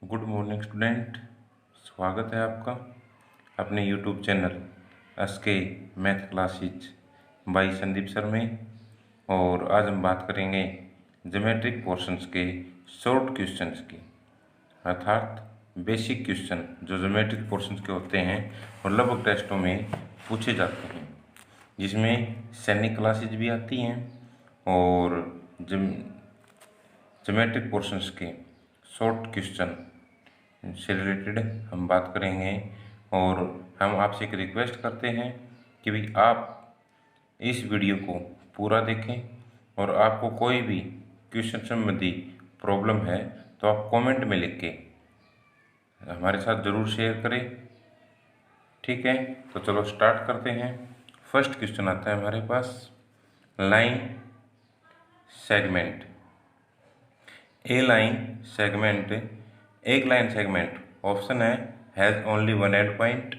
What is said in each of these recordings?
Good morning student. स्वागत है आपका अपने YouTube channel SK math classes by Sandeep sir में। और आज हम बात करेंगे ज्योमेट्रिक पोर्शंस के शॉर्ट क्वेश्चंस की, अर्थात बेसिक क्वेश्चन जो ज्योमेट्रिक पोर्शंस के होते हैं और लगभग टेस्टों में पूछे जाते हैं, जिसमें सैनिक क्लासेज भी आती हैं और ज्योमेट्रिक पोर्शंस के शॉर्ट क्वेश्चन से रिलेटेड हम बात करेंगे। और हम आपसे एक रिक्वेस्ट करते हैं कि भाई आप इस वीडियो को पूरा देखें और आपको कोई भी क्वेश्चन संबंधी प्रॉब्लम है तो आप कमेंट में लिख के हमारे साथ ज़रूर शेयर करें। ठीक है, तो चलो स्टार्ट करते हैं। फर्स्ट क्वेश्चन आता है हमारे पास, line segment. A line segment, एक लाइन सेगमेंट ऑप्शन है has only one end point,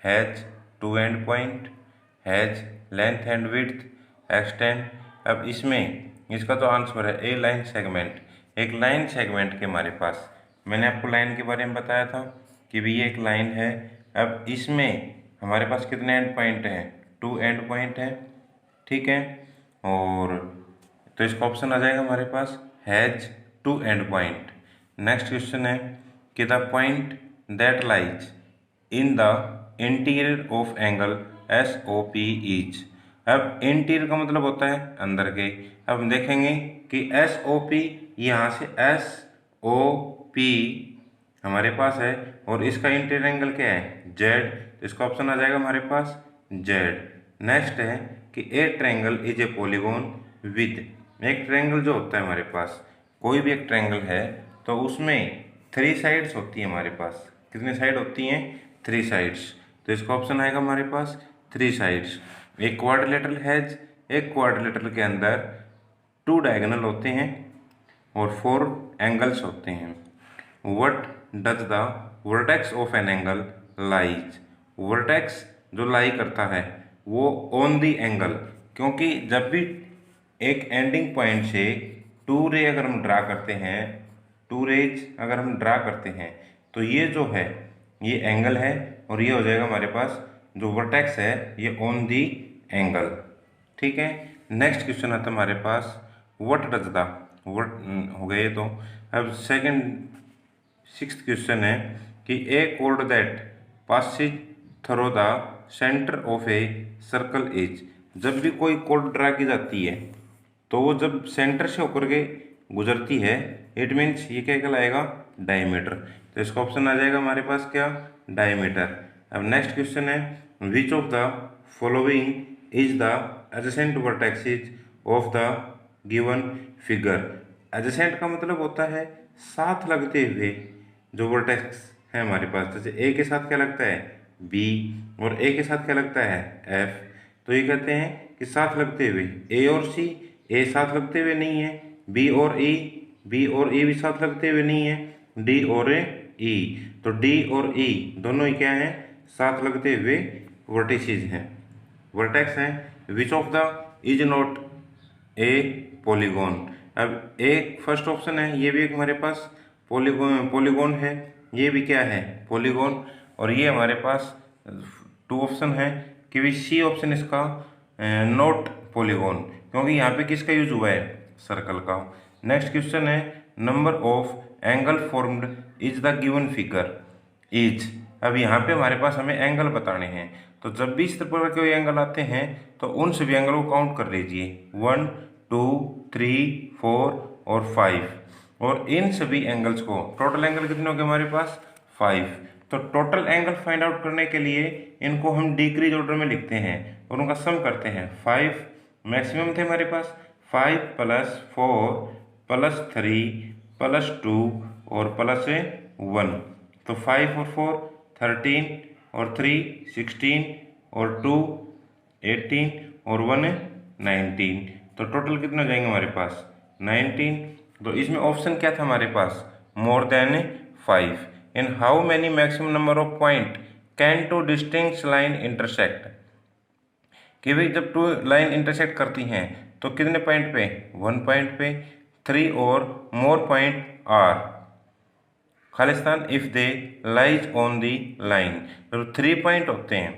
has two end point, has length and width, extend. अब इसमें इसका तो आंसर है ए लाइन सेगमेंट। एक लाइन सेगमेंट के हमारे पास, मैंने आपको लाइन के बारे में बताया था कि भी ये एक लाइन है। अब इसमें हमारे पास कितने एंड पॉइंट हैं? टू एंड पॉइंट है। ठीक है, और तो इसका ऑप्शन आ जाएगा हमारे पास has two end point. Next question है कि the point that lies in the interior of angle S O P is. अब इंटीरियर का मतलब होता है अंदर के। अब हम देखेंगे कि एस ओ पी, यहाँ से एस ओ पी हमारे पास है और इसका इंटीरियर एंगल क्या है? जेड। तो इसका ऑप्शन आ जाएगा हमारे पास जेड। नेक्स्ट है कि ए triangle is a polygon with, एक ट्रायंगल जो होता है हमारे पास, कोई भी एक ट्रायंगल है तो उसमें थ्री साइड्स होती है हमारे पास। कितनी साइड होती हैं? Three sides. तो इसका ऑप्शन आएगा हमारे पास थ्री साइड्स। एक क्वाड्रिलेटरल हैज, एक क्वाड्रिलेटरल के अंदर टू डायगोनल होते हैं और फोर एंगल्स होते हैं। What does the vertex of an angle lies. Vertex जो लाई करता है वो ऑन द एंगल, क्योंकि जब भी एक एंडिंग पॉइंट से टू रे अगर हम ड्रा करते हैं, टू रेज अगर हम ड्रा करते हैं तो ये जो है ये एंगल है और ये हो जाएगा हमारे पास जो वर्टेक्स है ये ऑन दी एंगल। ठीक है, नेक्स्ट क्वेश्चन आता है हमारे पास व्हाट डज द वर्ट हो गए। तो अब सेकंड सिक्स्थ क्वेश्चन है कि ए कोड that passes through the centre of a circle is. जब भी कोई कोड ड्रा की जाती है तो वो जब सेंटर से होकर के गुजरती है, इट मीन्स ये क्या कहलाएगा? डायमीटर। तो इसका ऑप्शन आ जाएगा हमारे पास क्या? डायमीटर। अब नेक्स्ट क्वेश्चन है विच of the following is the adjacent vertexes of the given figure. Adjacent का मतलब होता है साथ लगते हुए जो वर्टेक्स है हमारे पास। जैसे ए के साथ क्या लगता है? बी, और ए के साथ क्या लगता है? एफ। तो ये कहते हैं कि साथ लगते हुए ए और सी, ए साथ लगते हुए नहीं है, बी और ई, बी और ई भी साथ लगते हुए नहीं है, डी और ई। तो डी और ई दोनों ही क्या हैं? साथ लगते हुए वर्टिसेस हैं, वर्टेक्स हैं। विच of the is not a polygon. अब एक फर्स्ट ऑप्शन है, ये भी एक हमारे पास पॉलीगॉन है, ये भी क्या है? पॉलीगॉन। और ये हमारे पास टू ऑप्शन है कि भी सी ऑप्शन इसका नॉट पॉलीगॉन, क्योंकि यहाँ पे किसका यूज हुआ है? सर्कल का। नेक्स्ट क्वेश्चन है number of angle formed is the given figure is. अब यहाँ पे हमारे पास हमें एंगल बताने हैं, तो जब भी इस तरह के एंगल आते हैं तो उन सभी एंगल को काउंट कर लीजिए, 1 2 3 4 और 5। और इन सभी एंगल्स को टोटल एंगल कितने हो गए हमारे पास? 5। तो टोटल एंगल फाइंड आउट करने के लिए इनको हम डिक्रीज ऑर्डर में लिखते हैं और उनका सम करते हैं। 5 मैक्सिमम थे हमारे पास, 5 + 4 + 3 + 2 और +1। तो 5 और 4 13 और 3 16 और 2 18 और 1 19। तो टोटल कितने हो जाएंगे हमारे पास? 19। तो इसमें ऑप्शन क्या था हमारे पास? More than 5। In how many maximum number of point can two distinct line intersect. कि भाई जब टू लाइन इंटरसेक्ट करती हैं तो कितने पॉइंट पे? 1 पॉइंट पे। 3 और मोर पॉइंट आर खालिस्तान if they lies on the line. तो 3 पॉइंट होते हैं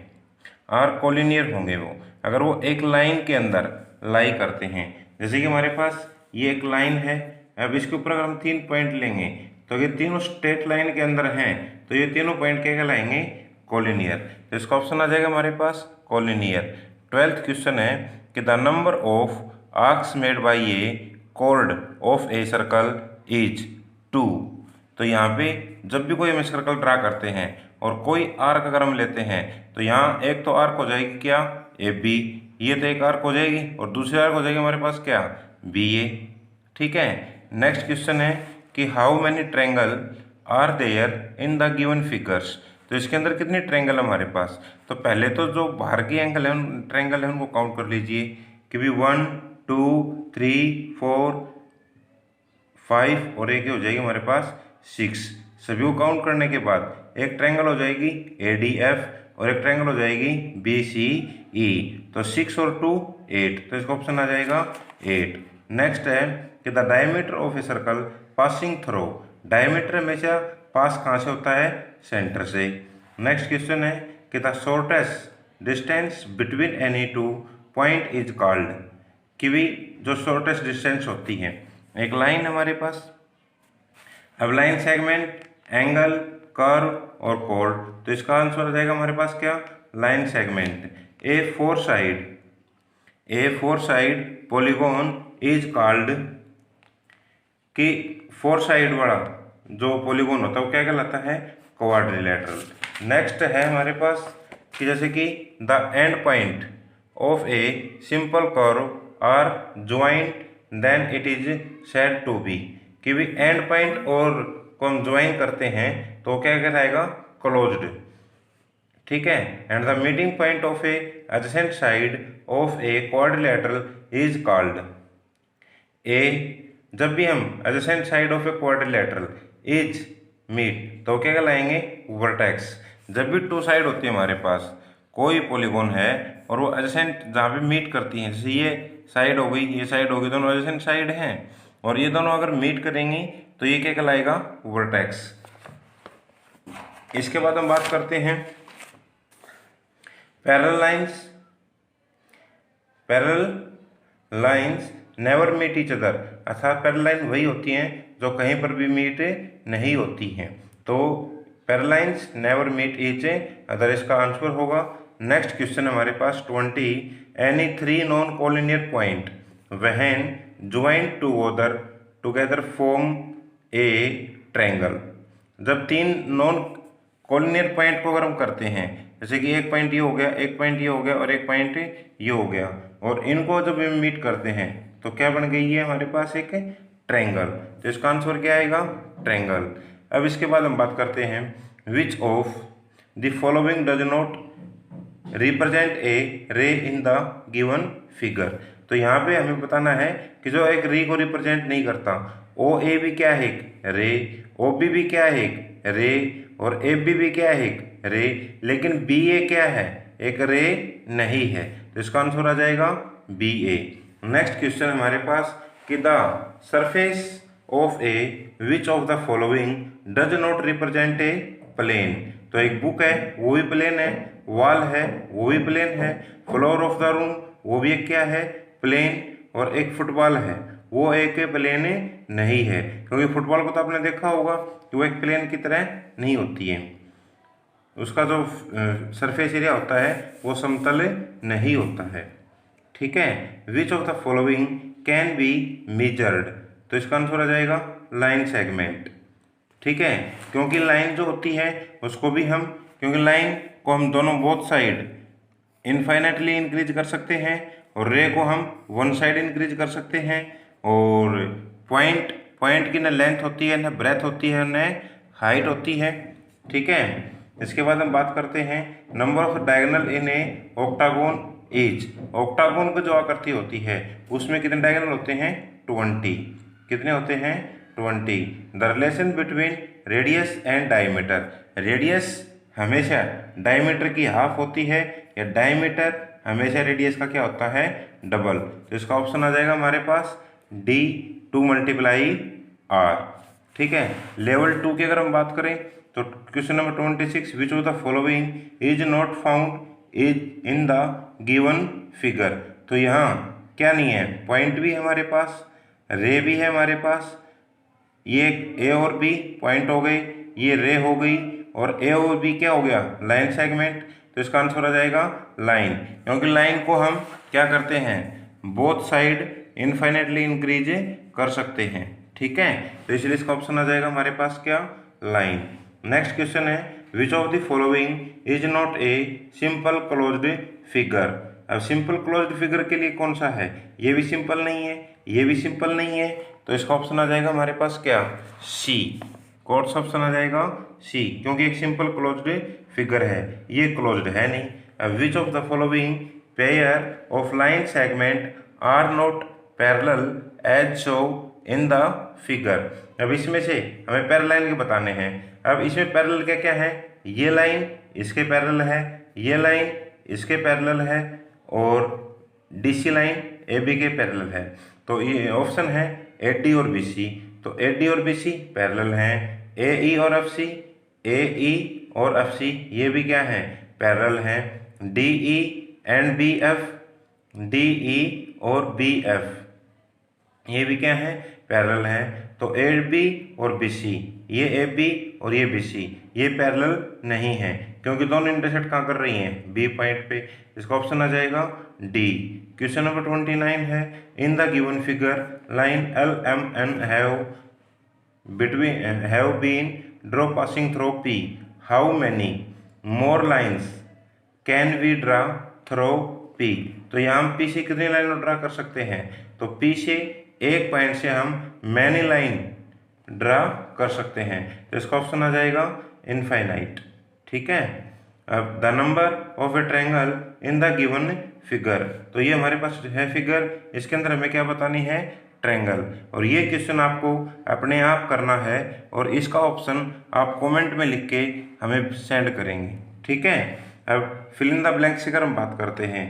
आर कोलिनियर होंगे वो, अगर वो एक लाइन के अंदर लाई करते हैं। जैसे कि हमारे पास ये एक लाइन है, अब इसके ऊपर अगर हम 3 पॉइंट लेंगे तो ये तीनों स्ट्रेट लाइन के अंदर हैं, तो ये तीनों पॉइंट क्या कहलाएंगे? कोलिनियर। तो इसका ऑप्शन आ जाएगा हमारे पास कोलिनियर। 12th क्वेश्चन है कि the number of arcs made by a chord of a circle is 2। तो यहाँ पे जब भी कोई हम सर्कल ड्रा करते हैं और कोई आर्क अगर हम लेते हैं तो यहाँ एक तो आर्क हो जाएगी क्या? ए बी, ये तो एक आर्क हो जाएगी और दूसरी आर्क हो जाएगी हमारे पास क्या? B A. ठीक है। नेक्स्ट क्वेश्चन है कि how many triangle are there in the given figures. तो इसके अंदर कितने ट्रायंगल हमारे पास? तो पहले तो जो बाहर की एंगल है ट्रायंगल है उनको काउंट कर लीजिए कि भी 1 2 3 4 5 और एक हो जाएगी हमारे पास 6। सभी को काउंट करने के बाद एक ट्रायंगल हो जाएगी ADF और एक ट्रायंगल हो जाएगी BCE। तो 6 और 2 8, तो इसका ऑप्शन आ जाएगा 8। नेक्स्ट है कि the diameter of a circle passing throw. Diameter हमेशा पास कहाँ से होता है? सेंटर से। नेक्स्ट क्वेश्चन है कि the shortest distance between any two point is called. कि भी जो शॉर्टेस्ट डिस्टेंस होती है, एक लाइन हमारे पास, अब लाइन, सेगमेंट, एंगल, कर्व और कोड, तो इसका आंसर आ जाएगा हमारे पास क्या? Line segment. A four side polygon is called. कि 4 साइड वाला जो पॉलीगॉन होता है वो क्या कहलाता है? क्वाड्रिलेटरल। नेक्स्ट है हमारे पास कि जैसे कि the end point of a simple curve are joint then it is said to be. कि भी एंड पॉइंट और को हम ज्वाइन करते हैं तो क्या कहलाएगा? क्लोज्ड। ठीक है। And the meeting point of a adjacent side of a quadrilateral is called. A, जब भी हम adjacent side of a quadrilateral is meet तो क्या कहलाएंगे? वर्टेक्स। जब भी 2 साइड होती है हमारे पास, कोई पॉलीगॉन है और वो एडजेसेंट जहाँ पे मीट करती हैं, जैसे ये साइड हो गई, ये साइड हो गई, दोनों एडजेसेंट साइड हैं और ये दोनों अगर मीट करेंगी तो ये क्या कहलाएगा? वर्टेक्स। इसके बाद हम बात करते हैं parallel lines. Parallel lines never meet each other, अर्थात पैरेलल लाइन वही होती हैं जो कहीं पर भी मीट नहीं होती हैं। तो parallel lines never meet each other, इसका आंसर होगा। नेक्स्ट क्वेश्चन हमारे पास 20, any 3 non collinear point when joint together form a triangle. जब 3 नॉन कोलिनियर पॉइंट को अगर हम करते हैं, जैसे कि एक पॉइंट ये हो गया, एक पॉइंट ये हो गया और एक पॉइंट ये हो गया, और इनको जब हम मीट करते हैं तो क्या बन गई है हमारे पास? एक ट्रायंगल। तो इसका आंसर क्या आएगा? ट्रायंगल। अब इसके बाद हम बात करते हैं विच of the following does not represent ए रे इन द गिवन फिगर। तो यहाँ पे हमें बताना है कि जो एक रे को रिप्रेजेंट नहीं करता। ओ ए भी क्या है? एक रे। ओ बी भी क्या है? एक रे। और ए बी भी क्या है? एक रे। लेकिन बी ए क्या है? एक रे नहीं है, तो इसका आंसर आ जाएगा बी ए। नेक्स्ट क्वेश्चन हमारे पास कि the surface of a which of the following does not represent a plane. तो एक बुक है वो भी प्लेन है, वॉल है वो भी प्लेन है, फ्लोर ऑफ द रूम वो भी एक क्या है? प्लेन। और एक फुटबॉल है वो एक प्लेन नहीं है, क्योंकि फुटबॉल को तो आपने देखा होगा कि वो एक प्लेन की तरह नहीं होती है, उसका जो सरफेस एरिया होता है वो समतल नहीं होता है। ठीक है। विच of the following can be measured. तो इसका आंसर आ जाएगा लाइन सेगमेंट। ठीक है। क्योंकि लाइन जो होती है उसको भी हम, क्योंकि लाइन को हम दोनों बोथ साइड इनफाइनाइटली इंक्रीज कर सकते हैं और रे को हम 1 साइड इंक्रीज कर सकते हैं, और पॉइंट की न लेंथ होती है, न ब्रेथ होती है, न हाइट होती है। ठीक है। इसके बाद हम बात करते हैं number of diagonal in A octagon is. Octagon की जो आकृति होती है उसमें कितने डायगोनल होते हैं? 20। कितने होते हैं? 20। The relation between radius and diameter. Radius हमेशा डायमीटर की हाफ होती है या डायमीटर हमेशा रेडियस का क्या होता है? डबल। तो इसका ऑप्शन आ जाएगा हमारे पास D 2 × R। ठीक है। लेवल 2 की अगर हम बात करें तो question number 26, which of the following is not found is in the given figure. तो यहाँ क्या नहीं है, पॉइंट भी है हमारे पास, रे भी है हमारे पास, ये ए और बी पॉइंट हो गए, ये रे हो गई, और ए और बी क्या हो गया, लाइन सेगमेंट। तो इसका आंसर हो जाएगा लाइन, क्योंकि लाइन को हम क्या करते हैं, बोथ साइड इनफाइनेटली इंक्रीज कर सकते हैं, ठीक है। तो इसलिए इसका ऑप्शन आ जाएगा हमारे पास क्या, लाइन। नेक्स्ट क्वेश्चन है, विच of the following is not a simple closed figure. अब सिंपल क्लोज्ड फिगर के लिए कौन सा है, ये भी सिंपल नहीं है, ये भी सिंपल नहीं है, तो इसका ऑप्शन आ जाएगा हमारे पास क्या, सी। कौन सा ऑप्शन आ जाएगा, सी, क्योंकि एक सिंपल क्लोज्ड फिगर है, ये क्लोज्ड है नहीं। अब which of the following pair of line segment are not parallel as show in the figure. अब इसमें से हमें पैरेलल लाइन के बताने हैं। अब इसमें पैरेलल क्या क्या है, ये लाइन इसके पैरेलल है, ये लाइन इसके पैरेलल है, और डीसी लाइन ए बी के पैरेलल है। तो ये ऑप्शन है ए डी और बी सी। तो ए डी और बी सी पैरेलल हैं, ए ई और एफ सी, ए ई और एफ सी ये भी क्या है, पैरेलल हैं, D E and B F, D E और बी एफ ये भी क्या है, पैरेलल हैं। तो ए बी और बी सी, ये ए बी और ये बी सी ये पैरेलल नहीं है, क्योंकि दोनों इंटरसेक्ट कहाँ कर रही हैं, बी पॉइंट पे। इसका ऑप्शन आ जाएगा डी। क्वेश्चन नंबर 29 है, in the given figure line L M N have been draw passing through P, how many more lines can we draw through P. तो यहाँ हम पी से कितनी लाइन ड्रा कर सकते हैं, तो पी से एक पॉइंट से हम मैनी लाइन ड्रा कर सकते हैं। तो इसका ऑप्शन आ जाएगा इनफाइनाइट, ठीक है। अब the number of A triangle in the given figure, तो ये हमारे पास है फिगर, इसके अंदर हमें क्या बतानी है, ट्रायंगल। और ये क्वेश्चन आपको अपने आप करना है, और इसका ऑप्शन आप कमेंट में लिख के हमें सेंड करेंगे, ठीक है। अब फिल इन द ब्लैंक्स की अगर हम बात करते हैं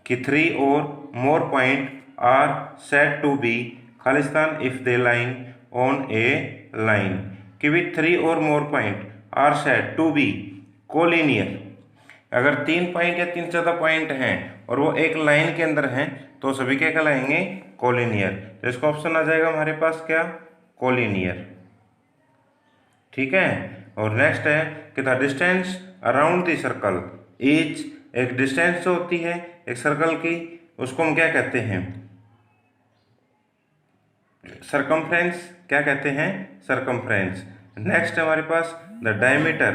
कि 3 और more point are said to be खालिस्तान if they line on a line, कि भी 3 और more point are said to be collinear. अगर 3 पॉइंट या 3 से ज़्यादा पॉइंट हैं और वो एक लाइन के अंदर हैं, तो सभी क्या कहलाएंगे, कोलिनियर। तो इसका ऑप्शन आ जाएगा हमारे पास क्या, कोलिनियर, ठीक है। और नेक्स्ट है कि the distance around the circle is, एक डिस्टेंस जो होती है एक सर्कल की, उसको हम क्या कहते हैं, सरकमफ्रेंस, क्या कहते हैं, सरकमफ्रेंस। नेक्स्ट है हमारे पास द डायमीटर,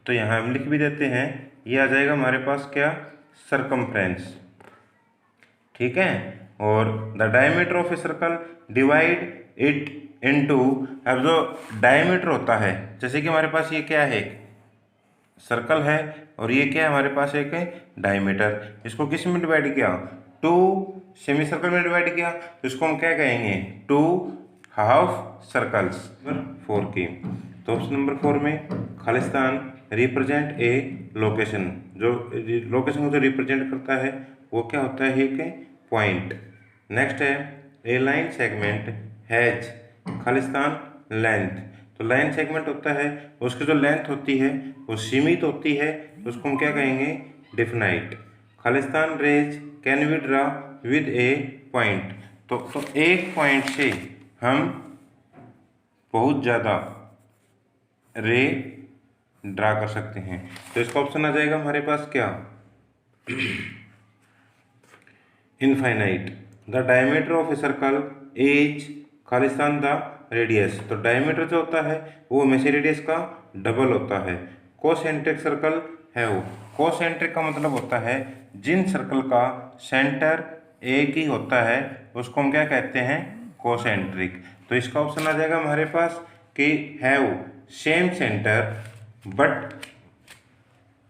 तो यहाँ हम लिख भी देते हैं, ये आ जाएगा हमारे पास क्या, सरकमफ्रेंस, ठीक है। और the diameter of a circle divide it into, अब जो डायमीटर होता है, जैसे कि हमारे पास ये क्या है, सर्कल है, और ये क्या है हमारे पास एक डायमीटर, इसको किस में डिवाइड किया, 2 सेमी सर्कल में डिवाइड किया, तो इसको हम क्या कहेंगे, 2 हाफ सर्कल्स। नंबर 4 की, तो ऑप्शन नंबर 4 में खालिस्तान रिप्रेजेंट ए लोकेशन, जो लोकेशन को जो रिप्रेजेंट करता है वो क्या होता है, एक पॉइंट। नेक्स्ट है ए लाइन सेगमेंट हैज खालिस्तान लेंथ, तो लाइन सेगमेंट होता है, उसकी जो लेंथ होती है वो सीमित होती है, तो उसको हम क्या कहेंगे, definite. Khalistan raise can be draw with A point, तो एक पॉइंट से हम बहुत ज़्यादा रे ड्रा कर सकते हैं। तो इसका ऑप्शन आ जाएगा हमारे पास क्या, infinite. The diameter of a circle is Khalistan the radius, तो डायमीटर जो होता है वो हमेशा रेडियस का डबल होता है। कोसेंट्रिक सर्कल है वो, कोसेंट्रिक का मतलब होता है जिन सर्कल का सेंटर एक ही होता है उसको हम क्या कहते हैं, कोसेंट्रिक। तो इसका ऑप्शन आ जाएगा हमारे पास कि have same centre but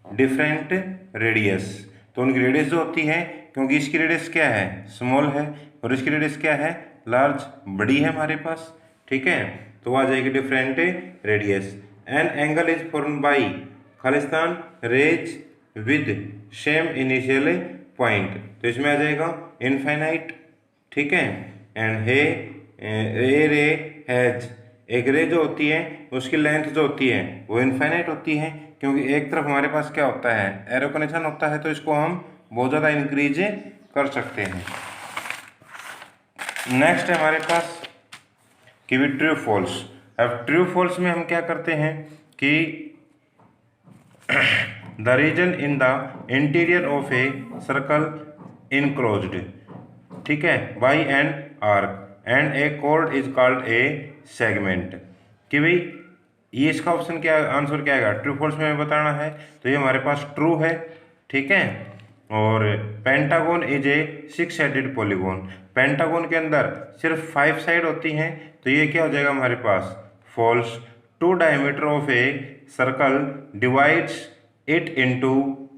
different radius, तो उनकी रेडियस जो होती है, क्योंकि इसकी रेडियस क्या है, स्मॉल है, और इसकी रेडियस क्या है, लार्ज, बड़ी है हमारे पास, ठीक है। तो आ जाएगी different radius. An angle is form by खालिस्तान rays with same initial point, तो इसमें आ जाएगा इनफाइनाइट, ठीक है। एंड हे ए रे हैज एक रे जो होती है उसकी लेंथ जो होती है वो इनफाइनाइट होती है, क्योंकि एक तरफ हमारे पास क्या होता है, एरो का निशान होता है, तो इसको हम बहुत ज़्यादा इंक्रीज कर सकते हैं। नेक्स्ट है हमारे पास कि भी ट्रू फॉल्स। अब ट्रू फॉल्स में हम क्या करते हैं कि the region in the interior of a circle enclosed, ठीक है, by an arc and a chord is called a segment. कि भाई ये इसका ऑप्शन क्या, आंसर क्या आएगा, ट्रू फॉल्स में बताना है, तो ये हमारे पास ट्रू है, ठीक है। और pentagon is a 6 sided polygon, pentagon के अंदर सिर्फ 5 साइड होती हैं, तो ये क्या हो जाएगा हमारे पास false. 2 diameter of a circle divides it into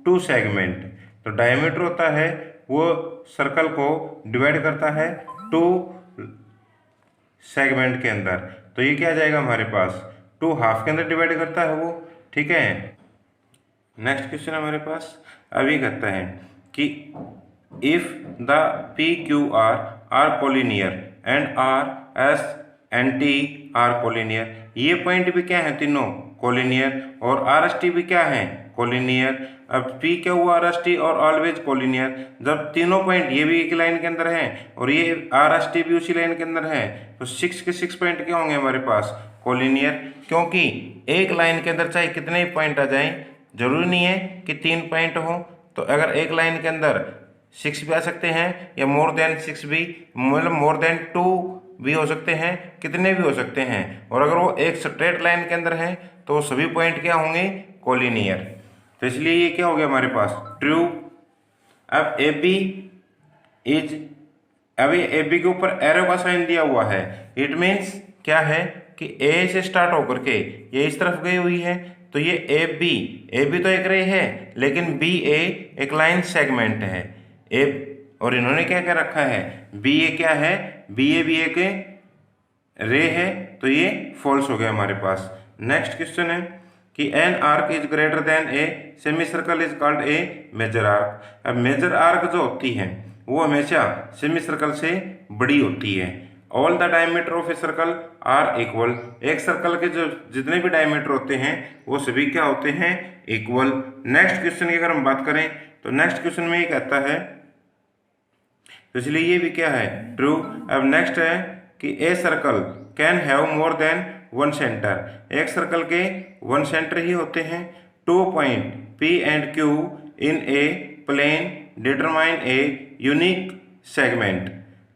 2 segment, तो डायमीटर होता है वो सर्कल को डिवाइड करता है 2 सेगमेंट के अंदर, तो ये क्या आ जाएगा हमारे पास 2 हाफ के अंदर डिवाइड करता है वो, ठीक है। नेक्स्ट क्वेश्चन हमारे पास अभी कहता है कि if the P Q R are collinear and R S N T are collinear, ये पॉइंट भी क्या है तीनों कोलिनियर, और आर एस टी भी क्या है कोलिनियर। अब पी क्या हुआ आर एस टी और ऑलवेज कोलिनियर, जब तीनों पॉइंट ये भी एक लाइन के अंदर है और ये आर एस टी भी उसी लाइन के अंदर है, तो 6 के 6 पॉइंट क्या होंगे हमारे पास कोलिनियर, क्योंकि एक लाइन के अंदर चाहे कितने ही पॉइंट आ जाएं, जरूरी नहीं है कि 3 पॉइंट हो, तो अगर एक लाइन के अंदर 6 भी आ सकते हैं या मोर देन 6 भी, मतलब मोर देन 2 भी हो सकते हैं, कितने भी हो सकते हैं, और अगर वो एक स्ट्रेट लाइन के अंदर है तो सभी पॉइंट क्या होंगे कोलिनियर, तो इसलिए ये क्या हो गया हमारे पास ट्रू। अब ए बी इज, अभी ए बी के ऊपर एरो का साइन दिया हुआ है, इट मीन्स क्या है कि ए से स्टार्ट होकर के ये इस तरफ गई हुई है, तो ये ए बी तो एक रे है, लेकिन बी ए एक लाइन सेगमेंट है ए, और इन्होंने क्या क्या रखा है बी ए क्या है, बी ए भी एक रे है, तो ये फॉल्स हो गया हमारे पास। नेक्स्ट क्वेश्चन है कि an arc is greater than a semicircle is called a major arc. अब मेजर आर्क जो होती है वो हमेशा सेमी सर्कल से बड़ी होती है। All the diameter of a circle are equal, एक सर्कल के जो जितने भी डायमीटर होते हैं वो सभी क्या होते हैं इक्वल। नेक्स्ट क्वेश्चन की अगर हम बात करें तो नेक्स्ट क्वेश्चन में ये कहता है, तो इसलिए ये भी क्या है ट्रू। अब नेक्स्ट है कि a circle can have more than 1 centre, एक सर्कल के 1 सेंटर ही होते हैं। 2 point P and Q in a plane determine a unique segment,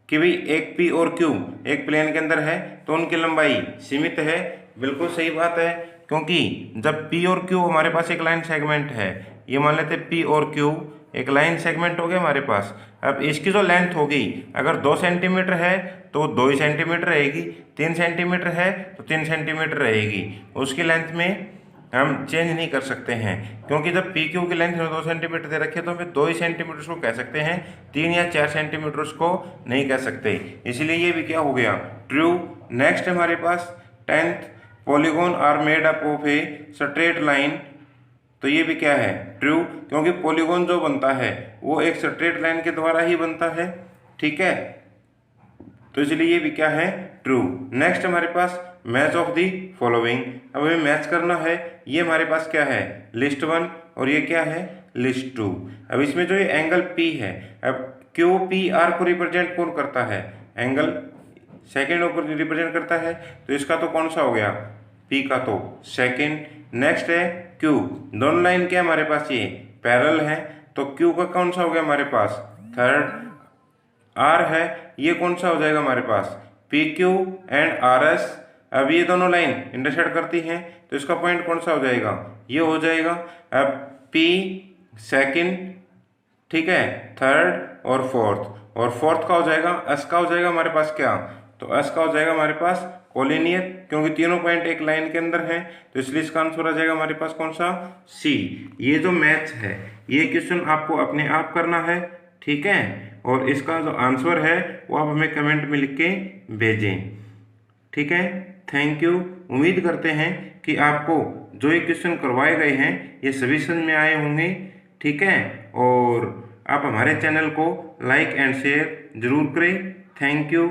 कि भाई एक पी और क्यू एक प्लेन के अंदर है तो उनकी लंबाई सीमित है, बिल्कुल सही बात है, क्योंकि जब पी और क्यू हमारे पास एक लाइन सेगमेंट है, ये मान लेते पी और क्यू एक लाइन सेगमेंट हो गया हमारे पास। अब इसकी जो लेंथ होगी अगर 2 सेंटीमीटर है तो 2 ही सेंटीमीटर रहेगी, 3 सेंटीमीटर है तो 3 सेंटीमीटर रहेगी, उसकी लेंथ में हम चेंज नहीं कर सकते हैं, क्योंकि जब पी क्यू की लेंथ 2 सेंटीमीटर दे रखे तो हम 2 ही सेंटीमीटर को कह सकते हैं, 3 या 4 सेंटीमीटर को नहीं कह सकते, इसलिए ये भी क्या हो गया ट्रू। नेक्स्ट हमारे पास 10th polygon are made up of a straight line, तो ये भी क्या है ट्रू, क्योंकि पॉलीगॉन जो बनता है वो एक स्ट्रेट लाइन के द्वारा ही बनता है, ठीक है, तो इसलिए ये भी क्या है ट्रू। नेक्स्ट हमारे पास मैच ऑफ दी फॉलोइंग, अब हमें मैच करना है, ये हमारे पास क्या है लिस्ट 1 और ये क्या है लिस्ट 2। अब इसमें जो ये एंगल P है, अब क्यू पी आर को रिप्रेजेंट कौन करता है, एंगल सेकेंड ऊपर रिप्रेजेंट करता है, तो इसका तो कौन सा हो गया P का तो सेकेंड। नेक्स्ट है Q, दोनों लाइन क्या हमारे पास ये पैरेलल है, तो Q का कौन सा हो गया हमारे पास थर्ड। R है ये कौन सा हो जाएगा हमारे पास PQ एंड RS, अब ये दोनों लाइन इंटरसेक्ट करती हैं तो इसका पॉइंट कौन सा हो जाएगा ये हो जाएगा। अब P सेकेंड, ठीक है, थर्ड और फोर्थ का हो जाएगा S का हो जाएगा हमारे पास क्या, तो S का हो जाएगा हमारे पास कोलिनियर, क्योंकि तीनों पॉइंट एक लाइन के अंदर हैं, तो इसलिए इसका आंसर आ जाएगा हमारे पास कौन सा C। ये जो मैथ है ये क्वेश्चन आपको अपने आप करना है, ठीक है, और इसका जो आंसर है वो आप हमें कमेंट में लिख के भेजें, ठीक है। Thank you. उम्मीद करते हैं कि आपको जो ये क्वेश्चन करवाए गए हैं ये सभी समझ में आए होंगे, ठीक है, और आप हमारे चैनल को लाइक एंड शेयर जरूर करें। Thank you.